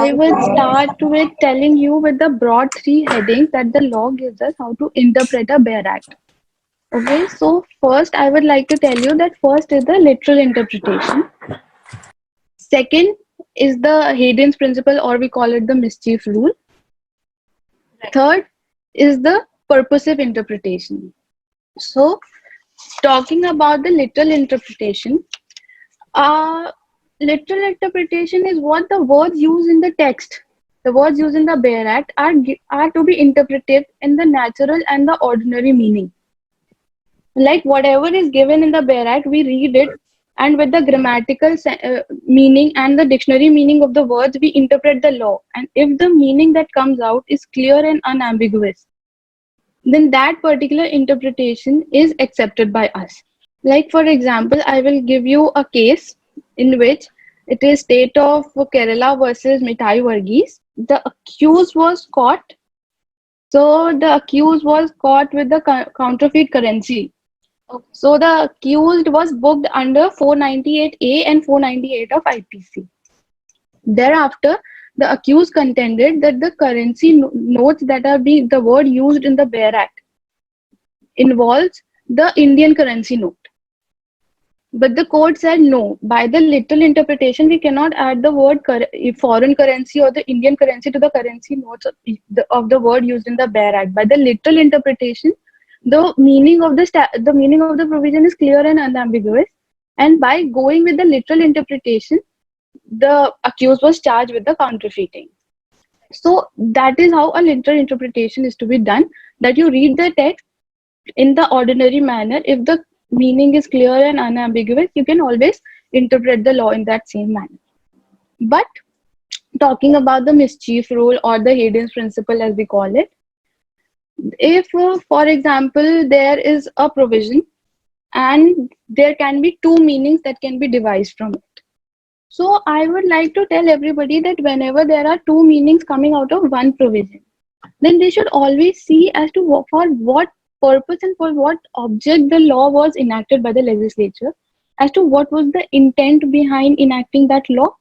I would start with telling you with the broad three headings that the law gives us how to interpret a Bare Act. Okay, so first I would like to tell you that first is the literal interpretation. Second is the Hayden's principle, or we call it the mischief rule. Third is the purposive interpretation. So, talking about the literal interpretation, uh, literal interpretation is what the words used in the text, the words used in the Bare Act are to be interpreted in the natural and the ordinary meaning. Like whatever is given in the Bare Act, we read it, and with the grammatical meaning and the dictionary meaning of the words, we interpret the law. And if the meaning that comes out is clear and unambiguous, then that particular interpretation is accepted by us. Like, for example, I will give you a case in which it is state of Kerala versus Mithai Varghese. The accused was caught. So the accused was caught with the counterfeit currency. So the accused was booked under 498A and 498 of IPC. Thereafter, the accused contended that the currency notes that are being the word used in the Bare Act involves the Indian currency note. But the court said no. By the literal interpretation, we cannot add the word foreign currency or the Indian currency to the currency notes of the word used in the Bare Act. By the literal interpretation, the meaning of the meaning of the provision is clear and unambiguous. And by going with the literal interpretation, the accused was charged with the counterfeiting. So that is how a literal interpretation is to be done. That you read the text in the ordinary manner. If the meaning is clear and unambiguous, you can always interpret the law in that same manner. But talking about the mischief rule or the Hayden's principle, as we call it, if, for example, there is a provision and there can be two meanings that can be devised from it. So I would like to tell everybody that whenever there are two meanings coming out of one provision, then they should always see as to for what purpose and for what object the law was enacted by the legislature, as to what was the intent behind enacting that law.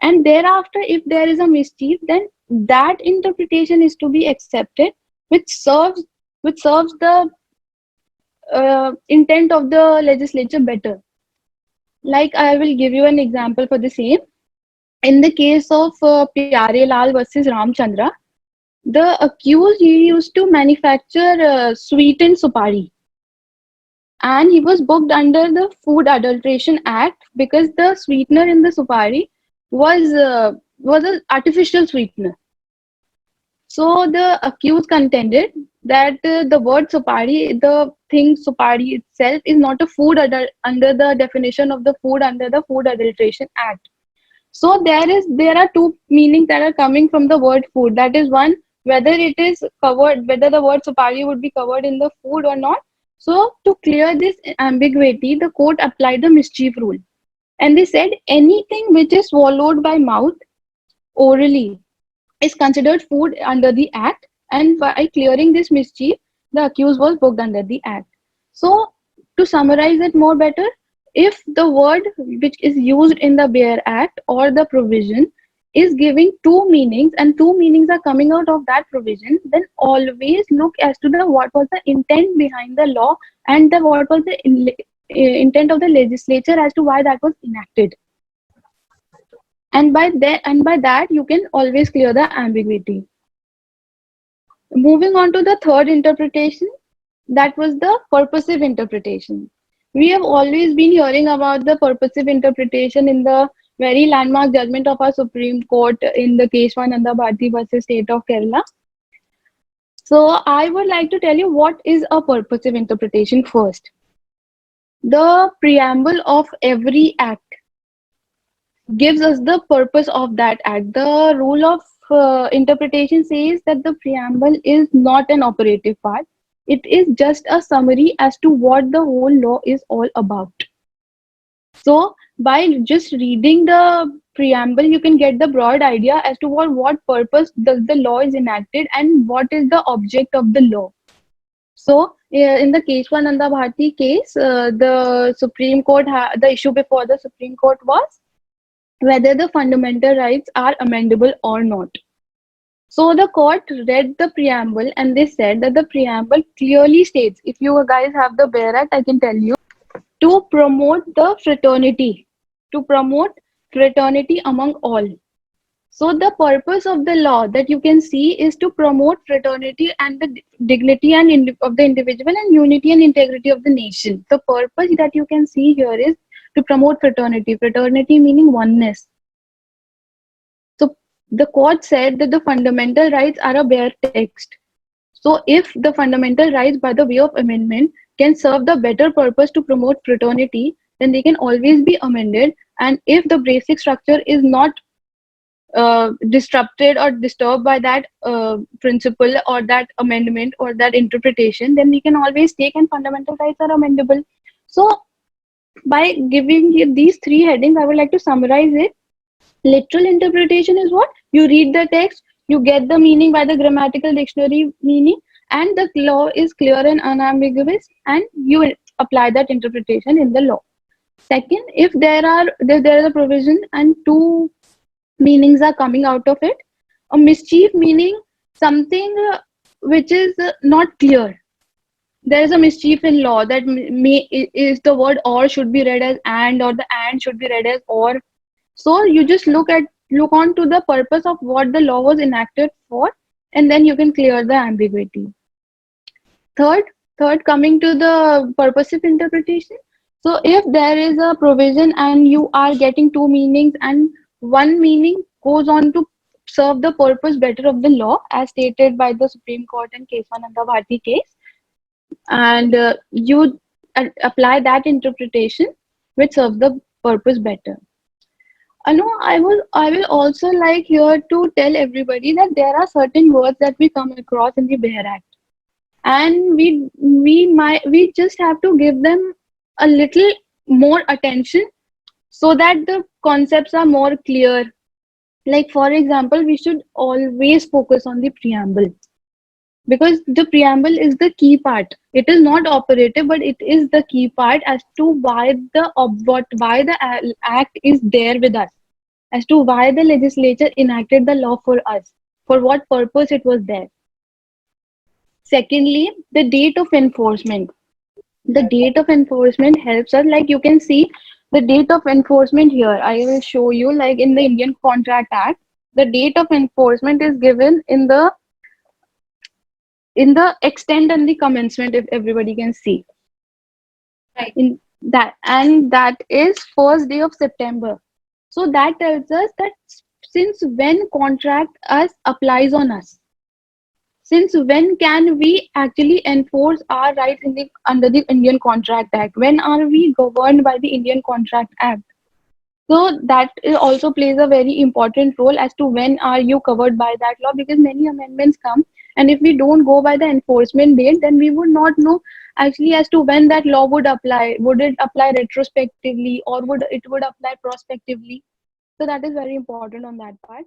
And thereafter, if there is a mischief, then that interpretation is to be accepted, which serves the intent of the legislature better. Like, I will give you an example for the same. In the case of Pyare Lal versus Ramchandra, the accused, he used to manufacture sweetened supari, and he was booked under the Food Adulteration Act because the sweetener in the supari was an artificial sweetener. So the accused contended that the word supari, the thing supari itself, is not a food under the definition of the food under the Food Adulteration Act. So there are two meanings that are coming from the word food. That is, one, whether it is covered, whether the word supari would be covered in the food or not. So to clear this ambiguity, the court applied the mischief rule. And they said anything which is swallowed by mouth orally is considered food under the act, and by clearing this mischief, the accused was booked under the act. So to summarize it more better, if the word which is used in the Bare Act or the provision is giving two meanings and two meanings are coming out of that provision, then always look as to what was the intent behind the law and what was the intent of the legislature as to why that was enacted. And by that you can always clear the ambiguity. Moving on to the third interpretation, that was the purposive interpretation. We have always been hearing about the purposive interpretation in the very landmark judgment of our Supreme Court in the Keshwananda Bharti versus State of Kerala. So I would like to tell you what is a purposive interpretation first. The preamble of every act gives us the purpose of that act. The rule of interpretation says that the preamble is not an operative part. It is just a summary as to what the whole law is all about. So by just reading the preamble, you can get the broad idea as to what purpose the law is enacted and what is the object of the law. So in the Keshwananda Bharti case, the Supreme Court, the issue before the Supreme Court was whether the fundamental rights are amendable or not. So the court read the preamble and they said that the preamble clearly states, if you guys have the Bare Act, I can tell you, to promote the fraternity, to promote fraternity among all. So the purpose of the law that you can see is to promote fraternity and the dignity and of the individual and unity and integrity of the nation. The purpose that you can see here is to promote fraternity. Fraternity meaning oneness. So the court said that the fundamental rights are a bare text. So if the fundamental rights by the way of amendment can serve the better purpose to promote fraternity, then they can always be amended. And if the basic structure is not disrupted or disturbed by that principle or that amendment or that interpretation, then we can always take, and fundamental rights are amendable. So by giving you these three headings, I would like to summarize it. Literal interpretation is what? You read the text, you get the meaning by the grammatical dictionary meaning, and the law is clear and unambiguous, and you apply that interpretation in the law. Second, if there is a provision and two meanings are coming out of it, a mischief meaning something which is not clear. There is a mischief in law that is the word or should be read as and, or the and should be read as or. So you just look on to the purpose of what the law was enacted for, and then you can clear the ambiguity. Third, coming to the purposive interpretation. So if there is a provision and you are getting two meanings, and one meaning goes on to serve the purpose better of the law, as stated by the Supreme Court in Kesavananda Bharti case, and you apply that interpretation which serves the purpose better. No, I will also like here to tell everybody that there are certain words that we come across in the Bare Act, and we just have to give them a little more attention so that the concepts are more clear. Like for example, we should always focus on the preamble, because the preamble is the key part. It is not operative, but it is the key part as to why the act is there with us, as to why the legislature enacted the law for us, for what purpose it was there. Secondly, the date of enforcement. The date of enforcement helps us, like you can see the date of enforcement here. I will show you, like in the Indian Contract Act, the date of enforcement is given in the extent and the commencement, if everybody can see. Right. In that, and that is first day of September. So that tells us that since when contract us applies on us. Since when can we actually enforce our rights under the Indian Contract Act? When are we governed by the Indian Contract Act? So that also plays a very important role as to when are you covered by that law, because many amendments come, and if we don't go by the enforcement date, then we would not know actually as to when that law would apply. Would it apply retrospectively, or would it apply prospectively? So that is very important on that part.